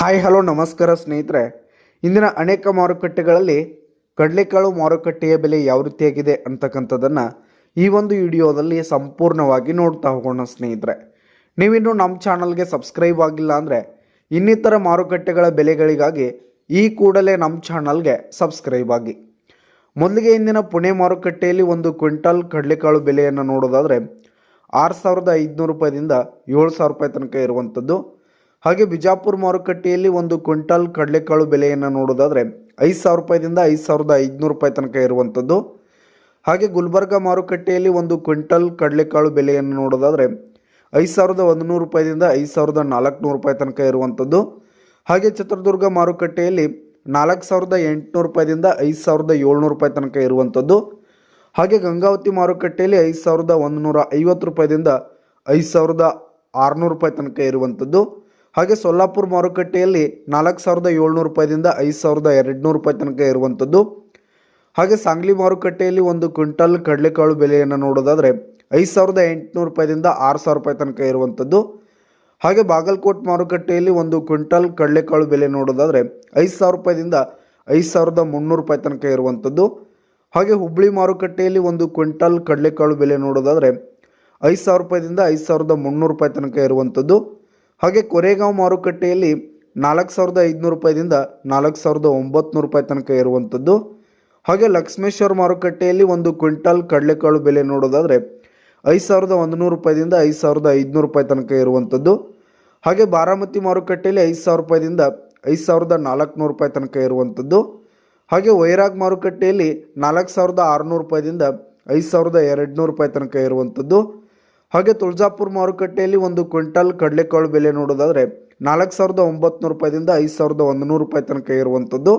Hi hello ನಮಸ್ಕಾರ ಸ್ನೇಹಿತರೆ. ಇಂದಿನ ಅನೇಕ ಮಾರುಕಟ್ಟೆಗಳಲ್ಲಿ ಕಡಲೆಕಾಳು ಮಾರುಕಟ್ಟೆಯ ಬೆಲೆ ಯಾವ ರೀತಿಯಾಗಿದೆ ಅಂತಕ್ಕಂಥದ್ದನ್ನು ಈ ಒಂದು ವಿಡಿಯೋದಲ್ಲಿ ಸಂಪೂರ್ಣವಾಗಿ ನೋಡ್ತಾ ಹೋಗೋಣ ಸ್ನೇಹಿತರೆ. ನೀವಿನ್ನು ನಮ್ಮ ಚಾನಲ್ಗೆ ಸಬ್ಸ್ಕ್ರೈಬ್ ಆಗಿಲ್ಲ ಅಂದರೆ ಇನ್ನಿತರ ಮಾರುಕಟ್ಟೆಗಳ ಬೆಲೆಗಳಿಗಾಗಿ ಈ ಕೂಡಲೇ ನಮ್ಮ ಚಾನಲ್ಗೆ ಸಬ್ಸ್ಕ್ರೈಬ್ ಆಗಿ. ಮೊದಲಿಗೆ ಇಂದಿನ ಪುಣೆ ಮಾರುಕಟ್ಟೆಯಲ್ಲಿ ಒಂದು ಕ್ವಿಂಟಲ್ ಕಡಲೆಕಾಳು ಬೆಲೆಯನ್ನು ನೋಡೋದಾದರೆ 6,500 ರೂಪಾಯಿದಿಂದ 7,000 ರೂಪಾಯಿ ತನಕ ಇರುವಂಥದ್ದು. ಹಾಗೆ ಬಿಜಾಪುರ ಮಾರುಕಟ್ಟೆಯಲ್ಲಿ ಒಂದು ಕ್ವಿಂಟಲ್ ಕಡಲೆಕಾಳು ಬೆಲೆಯನ್ನು ನೋಡೋದಾದರೆ 5,000 ರೂಪಾಯಿದಿಂದ 5,500 ರೂಪಾಯಿ ತನಕ ಇರುವಂಥದ್ದು. ಹಾಗೆ ಗುಲ್ಬರ್ಗ ಮಾರುಕಟ್ಟೆಯಲ್ಲಿ ಒಂದು ಕ್ವಿಂಟಲ್ ಕಡಲೆಕಾಳು ಬೆಲೆಯನ್ನು ನೋಡೋದಾದರೆ 5,100 ರೂಪಾಯಿದಿಂದ 5,400 ರೂಪಾಯಿ ತನಕ ಇರುವಂಥದ್ದು. ಹಾಗೆ ಚಿತ್ರದುರ್ಗ ಮಾರುಕಟ್ಟೆಯಲ್ಲಿ 4,800 ರೂಪಾಯಿದಿಂದ 5,700 ರೂಪಾಯಿ ತನಕ ಇರುವಂಥದ್ದು. ಹಾಗೆ ಗಂಗಾವತಿ ಮಾರುಕಟ್ಟೆಯಲ್ಲಿ 5,150 ರೂಪಾಯಿದಿಂದ 5,600 ರೂಪಾಯಿ ತನಕ ಇರುವಂಥದ್ದು. ಹಾಗೆ ಸೊಲ್ಲಾಪುರ ಮಾರುಕಟ್ಟೆಯಲ್ಲಿ 4,700 ರೂಪಾಯಿದಿಂದ 5,200 ರೂಪಾಯಿ ತನಕ ಇರುವಂಥದ್ದು. ಹಾಗೆ ಸಾಂಗ್ಲಿ ಮಾರುಕಟ್ಟೆಯಲ್ಲಿ ಒಂದು ಕ್ವಿಂಟಲ್ ಕಡಲೆಕಾಳು ಬೆಲೆಯನ್ನು ನೋಡೋದಾದರೆ 5,800 ರೂಪಾಯಿದಿಂದ 6,000 ರೂಪಾಯಿ ತನಕ ಇರುವಂಥದ್ದು. ಹಾಗೆ ಬಾಗಲಕೋಟ್ ಮಾರುಕಟ್ಟೆಯಲ್ಲಿ ಒಂದು ಕ್ವಿಂಟಲ್ ಕಡಲೆಕಾಳು ಬೆಲೆ ನೋಡೋದಾದರೆ 5,000 ರೂಪಾಯಿದಿಂದ 5,300 ರೂಪಾಯಿ ತನಕ ಇರುವಂಥದ್ದು. ಹಾಗೆ ಹುಬ್ಬಳ್ಳಿ ಮಾರುಕಟ್ಟೆಯಲ್ಲಿ ಒಂದು ಕ್ವಿಂಟಲ್ ಕಡಲೆಕಾಳು ಬೆಲೆ ನೋಡೋದಾದರೆ 5,000 ರೂಪಾಯಿದಿಂದ 5,300 ರೂಪಾಯಿ ತನಕ ಇರುವಂಥದ್ದು. ಹಾಗೆ ಕೊರೆಗಾಂವ್ ಮಾರುಕಟ್ಟೆಯಲ್ಲಿ 4,500 ರೂಪಾಯಿದಿಂದ 4,900 ರೂಪಾಯಿ ತನಕ ಇರುವಂಥದ್ದು. ಹಾಗೆ ಲಕ್ಷ್ಮೇಶ್ವರ ಮಾರುಕಟ್ಟೆಯಲ್ಲಿ ಒಂದು ಕ್ವಿಂಟಲ್ ಕಡಲೆಕಾಳು ಬೆಲೆ ನೋಡೋದಾದರೆ 5,100 ರೂಪಾಯಿದಿಂದ 5,500 ರೂಪಾಯಿ ತನಕ ಇರುವಂಥದ್ದು. ಹಾಗೆ ಬಾರಾಮತಿ ಮಾರುಕಟ್ಟೆಯಲ್ಲಿ 5,000 ರೂಪಾಯಿದಿಂದ 5,400 ರೂಪಾಯಿ ತನಕ ಇರುವಂಥದ್ದು. ಹಾಗೆ ವೈರಾಗ್ ಮಾರುಕಟ್ಟೆಯಲ್ಲಿ 4,600 ರೂಪಾಯಿದಿಂದ 5,200 ರೂಪಾಯಿ ತನಕ ಇರುವಂಥದ್ದು. ಹಾಗೆ ತುಳಜಾಪುರ ಮಾರುಕಟ್ಟೆಯಲ್ಲಿ ಒಂದು ಕ್ವಿಂಟಲ್ ಕಡಲೆಕಾಳು ಬೆಲೆ ನೋಡೋದಾದರೆ 4,900 ರೂಪಾಯಿದಿಂದ 5,100 ರೂಪಾಯಿ ತನಕ ಇರುವಂಥದ್ದು.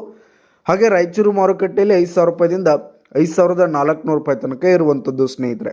ಹಾಗೆ ರಾಯಚೂರು ಮಾರುಕಟ್ಟೆಯಲ್ಲಿ 5,000 ರೂಪಾಯಿದಿಂದ 5,400 ರೂಪಾಯಿ ತನಕ ಇರುವಂಥದ್ದು ಸ್ನೇಹಿತರೆ.